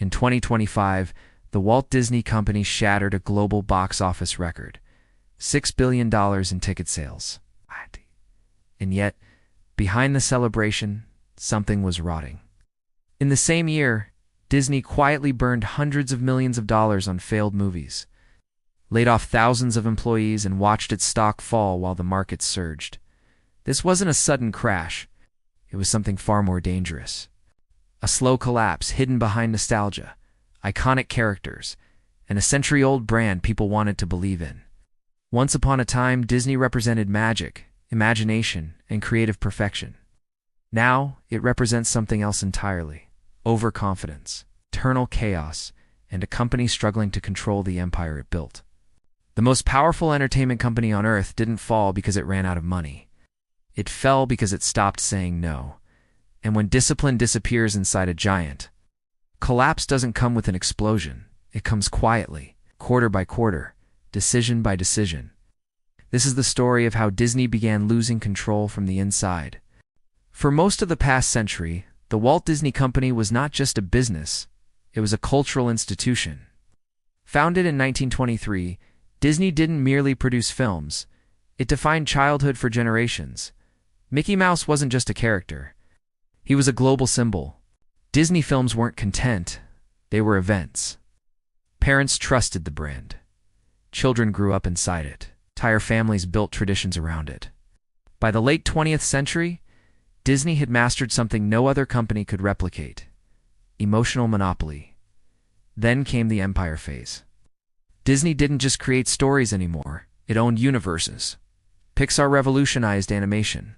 In 2025, the Walt Disney Company shattered a global box office record, $6 billion in ticket sales. And yet, behind the celebration, something was rotting. In the same year, Disney quietly burned hundreds of millions of dollars on failed movies, laid off thousands of employees, and watched its stock fall while the market surged. This wasn't a sudden crash. It was something far more dangerous. A slow collapse hidden behind nostalgia, iconic characters, and a century-old brand people wanted to believe in. Once upon a time, Disney represented magic, imagination, and creative perfection. Now, it represents something else entirely: overconfidence, eternal chaos, and a company struggling to control the empire it built. The most powerful entertainment company on Earth didn't fall because it ran out of money. It fell because it stopped saying no. And when discipline disappears inside a giant, collapse doesn't come with an explosion. It comes quietly, quarter by quarter, decision by decision. This is the story of how Disney began losing control from the inside. For most of the past century, the Walt Disney Company was not just a business, it was a cultural institution. Founded in 1923, Disney didn't merely produce films. It defined childhood for generations. Mickey Mouse wasn't just a character. He was a global symbol. Disney films weren't content. They were events. Parents trusted the brand. Children grew up inside it. Entire families built traditions around it. By the late 20th century, Disney had mastered something no other company could replicate: emotional monopoly. Then came the Empire phase. Disney didn't just create stories anymore, it owned universes. Pixar revolutionized animation.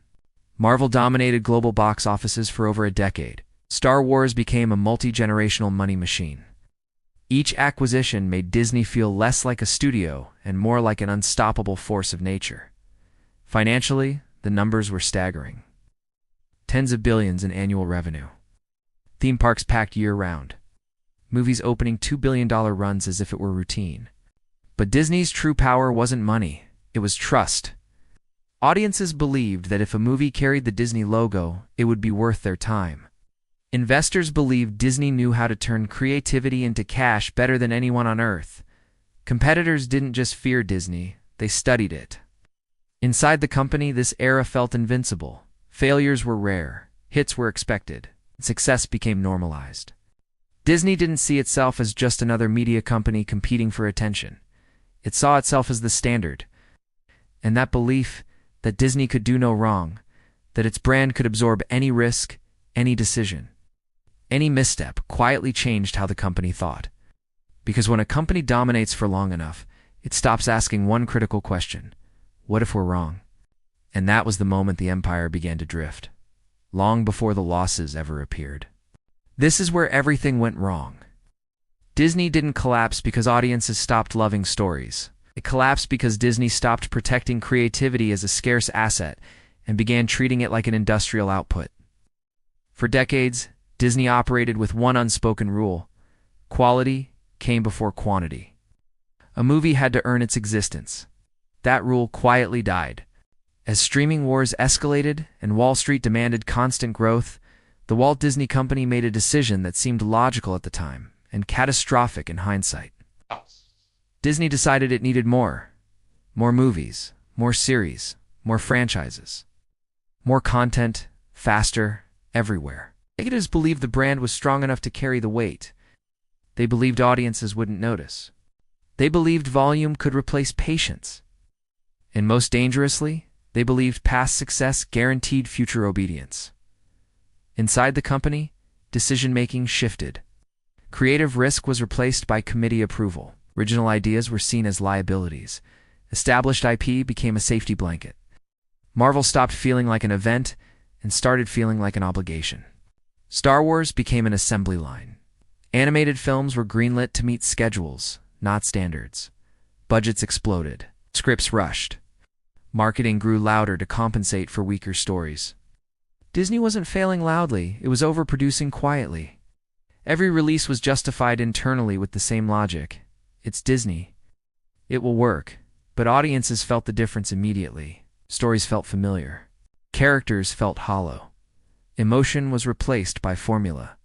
Marvel dominated global box offices for over a decade. Star Wars became a multi-generational money machine. Each acquisition made Disney feel less like a studio and more like an unstoppable force of nature. Financially, the numbers were staggering. Tens of billions in annual revenue. Theme parks packed year-round. Movies opening $2 billion runs as if it were routine. But Disney's true power wasn't money, it was trust. Audiences believed that if a movie carried the Disney logo, it would be worth their time. Investors believed Disney knew how to turn creativity into cash better than anyone on Earth. Competitors didn't just fear Disney, they studied it. Inside the company, this era felt invincible. Failures were rare, hits were expected, and success became normalized. Disney didn't see itself as just another media company competing for attention. It saw itself as the standard. And that belief, that Disney could do no wrong, that its brand could absorb any risk, any decision, any misstep, quietly changed how the company thought. Because when a company dominates for long enough, it stops asking one critical question: what if we're wrong? And that was the moment the empire began to drift, long before the losses ever appeared. This is where everything went wrong. Disney didn't collapse because audiences stopped loving stories. It collapsed because Disney stopped protecting creativity as a scarce asset and began treating it like an industrial output. For decades, Disney operated with one unspoken rule: quality came before quantity. A movie had to earn its existence. That rule quietly died. As streaming wars escalated and Wall Street demanded constant growth, the Walt Disney Company made a decision that seemed logical at the time and catastrophic in hindsight. Disney decided it needed more. More movies, more series, more franchises. More content, faster, everywhere. Executives believed the brand was strong enough to carry the weight. They believed audiences wouldn't notice. They believed volume could replace patience. And most dangerously, they believed past success guaranteed future obedience. Inside the company, decision-making shifted. Creative risk was replaced by committee approval. Original ideas were seen as liabilities. Established IP became a safety blanket. Marvel stopped feeling like an event and started feeling like an obligation. Star Wars became an assembly line. Animated films were greenlit to meet schedules, not standards. Budgets exploded. Scripts rushed. Marketing grew louder to compensate for weaker stories. Disney wasn't failing loudly, it was overproducing quietly. Every release was justified internally with the same logic. It's Disney. It will work. But audiences felt the difference immediately. Stories felt familiar. Characters felt hollow. Emotion was replaced by formula.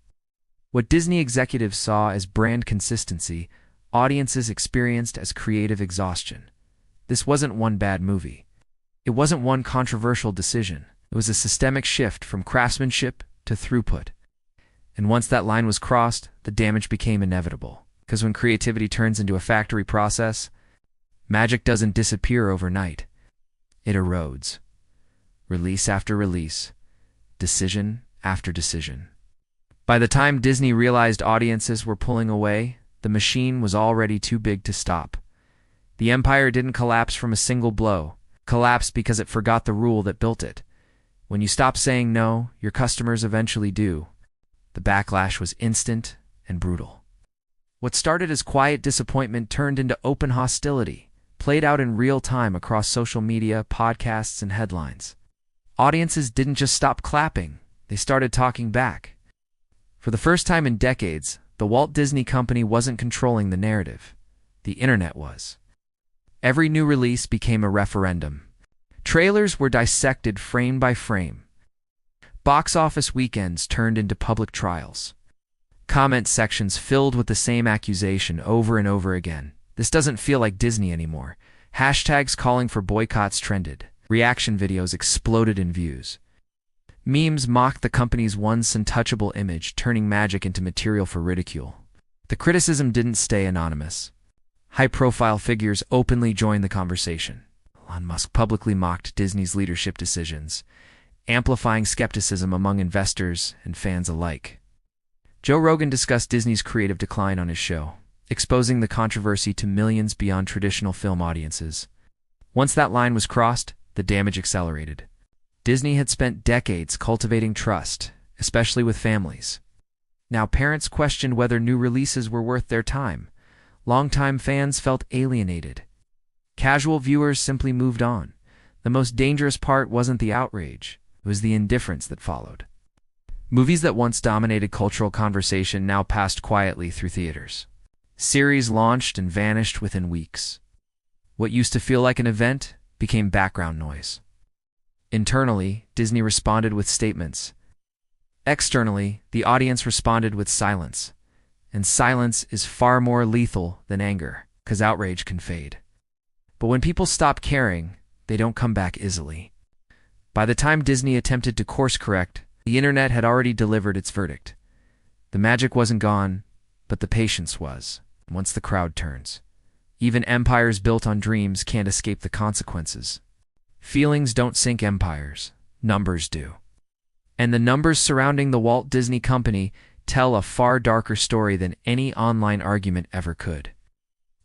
What Disney executives saw as brand consistency, audiences experienced as creative exhaustion. This wasn't one bad movie. It wasn't one controversial decision. It was a systemic shift from craftsmanship to throughput. And once that line was crossed, the damage became inevitable. Because when creativity turns into a factory process, magic doesn't disappear overnight. It erodes. Release after release. Decision after decision. By the time Disney realized audiences were pulling away, the machine was already too big to stop. The empire didn't collapse from a single blow. It collapsed because it forgot the rule that built it. When you stop saying no, your customers eventually do. The backlash was instant and brutal. What started as quiet disappointment turned into open hostility, played out in real time across social media, podcasts, and headlines. Audiences didn't just stop clapping, they started talking back. For the first time in decades, the Walt Disney Company wasn't controlling the narrative. The internet was. Every new release became a referendum. Trailers were dissected frame by frame. Box office weekends turned into public trials. Comment sections filled with the same accusation over and over again. This doesn't feel like Disney anymore. Hashtags calling for boycotts trended. Reaction videos exploded in views. Memes mocked the company's once untouchable image, turning magic into material for ridicule. The criticism didn't stay anonymous. High-profile figures openly joined the conversation. Elon Musk publicly mocked Disney's leadership decisions, amplifying skepticism among investors and fans alike. Joe Rogan discussed Disney's creative decline on his show, exposing the controversy to millions beyond traditional film audiences. Once that line was crossed, the damage accelerated. Disney had spent decades cultivating trust, especially with families. Now parents questioned whether new releases were worth their time. Longtime fans felt alienated. Casual viewers simply moved on. The most dangerous part wasn't the outrage, it was the indifference that followed. Movies that once dominated cultural conversation now passed quietly through theaters. Series launched and vanished within weeks. What used to feel like an event became background noise. Internally, Disney responded with statements. Externally, the audience responded with silence. And silence is far more lethal than anger, because outrage can fade. But when people stop caring, they don't come back easily. By the time Disney attempted to course correct, the internet had already delivered its verdict. The magic wasn't gone, but the patience was, once the crowd turns. Even empires built on dreams can't escape the consequences. Feelings don't sink empires, numbers do. And the numbers surrounding the Walt Disney Company tell a far darker story than any online argument ever could.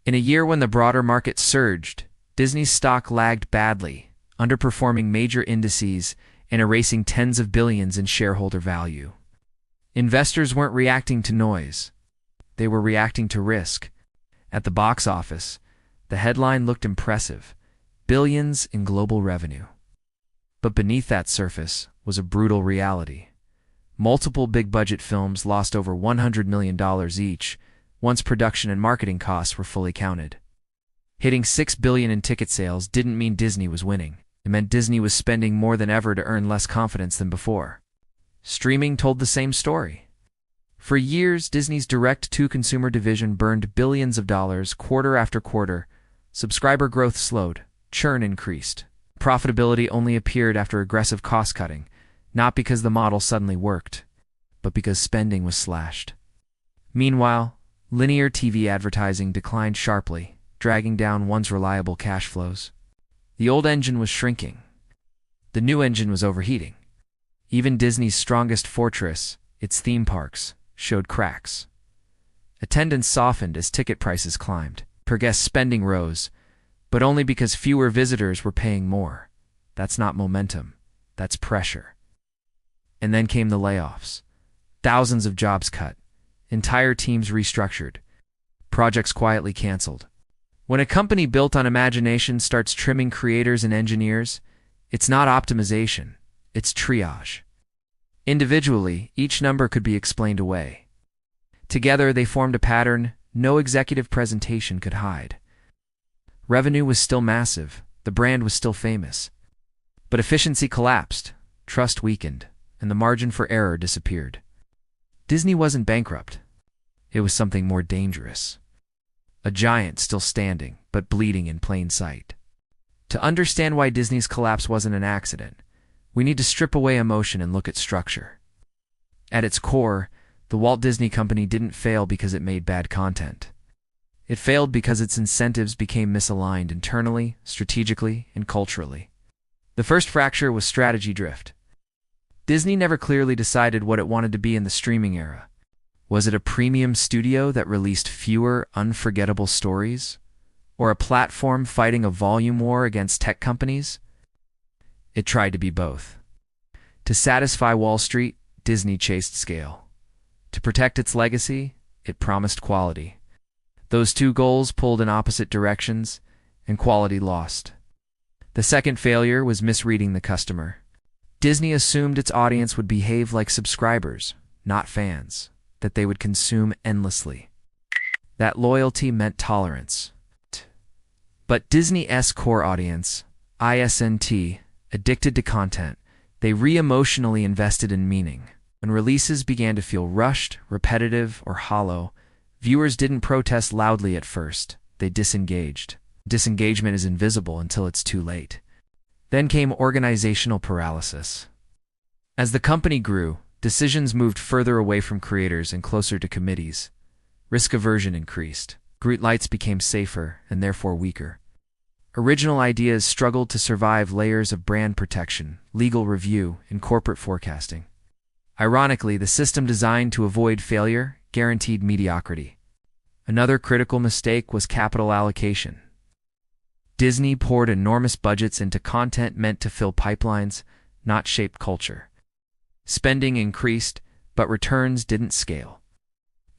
In a year when the broader market surged, Disney's stock lagged badly, underperforming major indices and erasing tens of billions in shareholder value. Investors weren't reacting to noise. They were reacting to risk. At the box office, the headline looked impressive: billions in global revenue. But beneath that surface was a brutal reality. Multiple big-budget films lost over $100 million each, once production and marketing costs were fully counted. Hitting $6 billion in ticket sales didn't mean Disney was winning. It meant Disney was spending more than ever to earn less confidence than before. Streaming told the same story. For years, Disney's direct-to-consumer division burned billions of dollars quarter after quarter. Subscriber growth slowed, churn increased. Profitability only appeared after aggressive cost-cutting, not because the model suddenly worked, but because spending was slashed. Meanwhile, linear TV advertising declined sharply, dragging down once reliable cash flows. The old engine was shrinking. The new engine was overheating. Even Disney's strongest fortress, its theme parks, showed cracks. Attendance softened as ticket prices climbed. Per guest spending rose, but only because fewer visitors were paying more. That's not momentum. That's pressure. And then came the layoffs. Thousands of jobs cut. Entire teams restructured. Projects quietly canceled. When a company built on imagination starts trimming creators and engineers, it's not optimization, it's triage. Individually, each number could be explained away. Together, they formed a pattern no executive presentation could hide. Revenue was still massive, the brand was still famous. But efficiency collapsed, trust weakened, and the margin for error disappeared. Disney wasn't bankrupt. It was something more dangerous. A giant still standing, but bleeding in plain sight. To understand why Disney's collapse wasn't an accident, we need to strip away emotion and look at structure. At its core, the Walt Disney Company didn't fail because it made bad content. It failed because its incentives became misaligned internally, strategically, and culturally. The first fracture was strategy drift. Disney never clearly decided what it wanted to be in the streaming era. Was it a premium studio that released fewer unforgettable stories? Or a platform fighting a volume war against tech companies? It tried to be both. To satisfy Wall Street, Disney chased scale. To protect its legacy, it promised quality. Those two goals pulled in opposite directions, and quality lost. The second failure was misreading the customer. Disney assumed its audience would behave like subscribers, not fans, that they would consume endlessly. That loyalty meant tolerance. But Disney's core audience, ISNT, addicted to content, they re-emotionally invested in meaning. When releases began to feel rushed, repetitive, or hollow, viewers didn't protest loudly at first. They disengaged. Disengagement is invisible until it's too late. Then came organizational paralysis. As the company grew, decisions moved further away from creators and closer to committees. Risk aversion increased. Greenlights became safer and therefore weaker. Original ideas struggled to survive layers of brand protection, legal review, and corporate forecasting. Ironically, the system designed to avoid failure guaranteed mediocrity. Another critical mistake was capital allocation. Disney poured enormous budgets into content meant to fill pipelines, not shape culture. Spending increased, but returns didn't scale.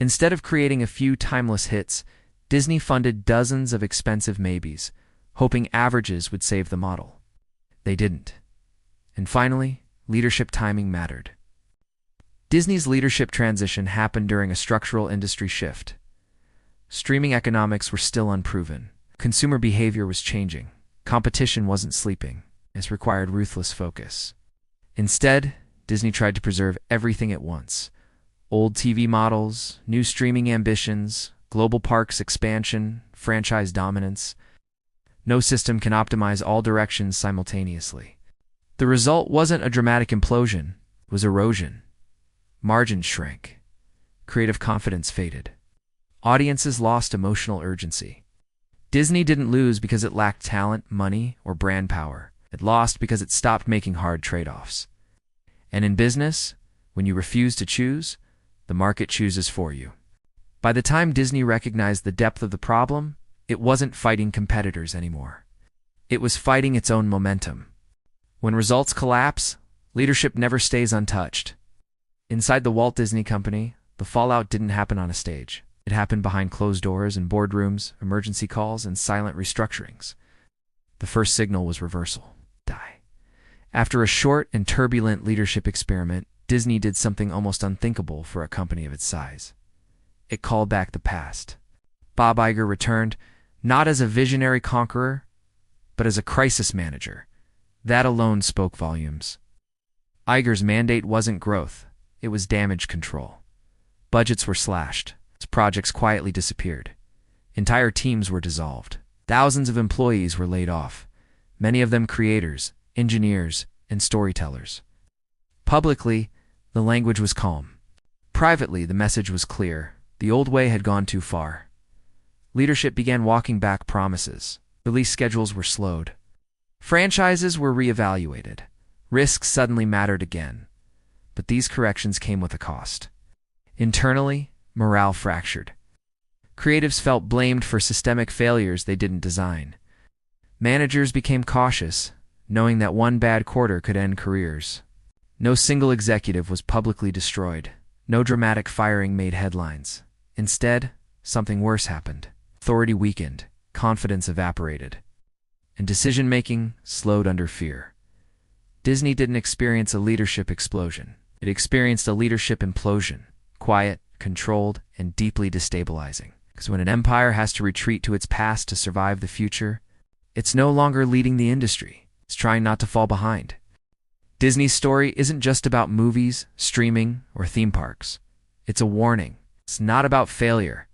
Instead of creating a few timeless hits, Disney funded dozens of expensive maybes, hoping averages would save the model. They didn't. And finally, leadership timing mattered. Disney's leadership transition happened during a structural industry shift. Streaming economics were still unproven. Consumer behavior was changing. Competition wasn't sleeping. It required ruthless focus. Instead, Disney tried to preserve everything at once. Old TV models, new streaming ambitions, global parks expansion, franchise dominance. No system can optimize all directions simultaneously. The result wasn't a dramatic implosion, it was erosion. Margins shrank. Creative confidence faded. Audiences lost emotional urgency. Disney didn't lose because it lacked talent, money, or brand power. It lost because it stopped making hard trade-offs. And in business, when you refuse to choose, the market chooses for you. By the time Disney recognized the depth of the problem, it wasn't fighting competitors anymore. It was fighting its own momentum. When results collapse, leadership never stays untouched. Inside the Walt Disney Company, the fallout didn't happen on a stage. It happened behind closed doors in boardrooms, emergency calls, and silent restructurings. The first signal was reversal. Die. After a short and turbulent leadership experiment, Disney did something almost unthinkable for a company of its size. It called back the past. Bob Iger returned, not as a visionary conqueror, but as a crisis manager. That alone spoke volumes. Iger's mandate wasn't growth, it was damage control. Budgets were slashed. Projects quietly disappeared. Entire teams were dissolved. Thousands of employees were laid off, many of them creators, engineers, and storytellers. Publicly, the language was calm. Privately, the message was clear. The old way had gone too far. Leadership began walking back promises. Release schedules were slowed. Franchises were reevaluated. Risks suddenly mattered again. But these corrections came with a cost. Internally, morale fractured. Creatives felt blamed for systemic failures they didn't design. Managers became cautious, knowing that one bad quarter could end careers. No single executive was publicly destroyed. No dramatic firing made headlines. Instead, something worse happened. Authority weakened, confidence evaporated, and decision-making slowed under fear. Disney didn't experience a leadership explosion. It experienced a leadership implosion. Quiet, controlled, and deeply destabilizing. Because when an empire has to retreat to its past to survive the future, it's no longer leading the industry. It's trying not to fall behind. Disney's story isn't just about movies, streaming, or theme parks. It's a warning. It's not about failure,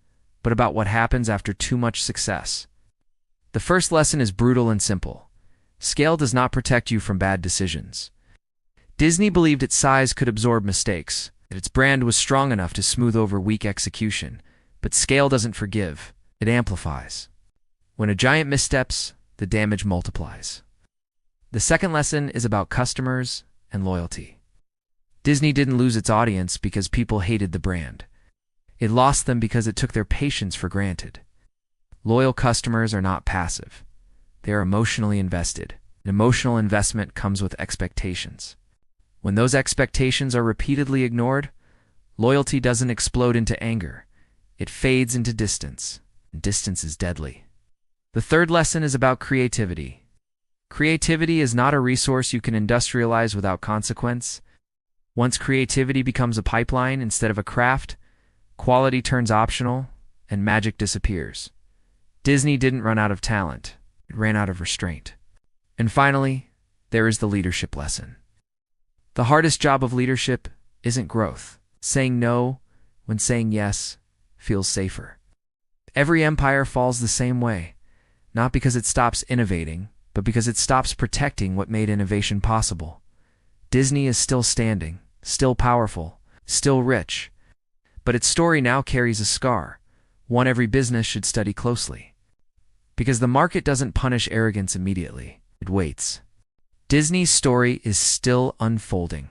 but about what happens after too much success. The first lesson is brutal and simple. Scale does not protect you from bad decisions. Disney believed its size could absorb mistakes, that its brand was strong enough to smooth over weak execution. But scale doesn't forgive, it amplifies. When a giant missteps, the damage multiplies. The second lesson is about customers and loyalty. Disney didn't lose its audience because people hated the brand. It lost them because it took their patience for granted. Loyal customers are not passive. They are emotionally invested. An emotional investment comes with expectations. When those expectations are repeatedly ignored, loyalty doesn't explode into anger. It fades into distance, and distance is deadly. The third lesson is about creativity. Creativity is not a resource you can industrialize without consequence. Once creativity becomes a pipeline instead of a craft, quality turns optional, and magic disappears. Disney didn't run out of talent. It ran out of restraint. And finally, there is the leadership lesson. The hardest job of leadership isn't growth. Saying no when saying yes feels safer. Every empire falls the same way, not because it stops innovating, but because it stops protecting what made innovation possible. Disney is still standing, still powerful, still rich, but its story now carries a scar, one every business should study closely. Because the market doesn't punish arrogance immediately, it waits. Disney's story is still unfolding.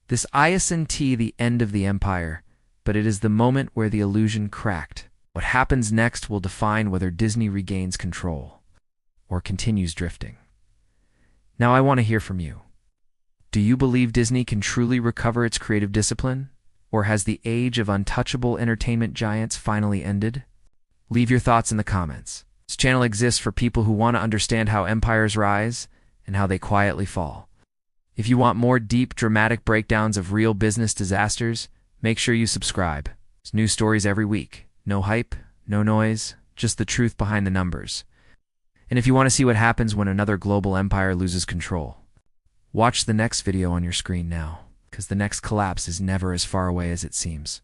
This isn't the end of the empire, but it is the moment where the illusion cracked. What happens next will define whether Disney regains control or continues drifting. Now I want to hear from you. Do you believe Disney can truly recover its creative discipline? Or has the age of untouchable entertainment giants finally ended? Leave your thoughts in the comments. This channel exists for people who want to understand how empires rise and how they quietly fall. If you want more deep, dramatic breakdowns of real business disasters, make sure you subscribe. There's new stories every week. No hype, no noise, just the truth behind the numbers. And if you want to see what happens when another global empire loses control, watch the next video on your screen now, because the next collapse is never as far away as it seems.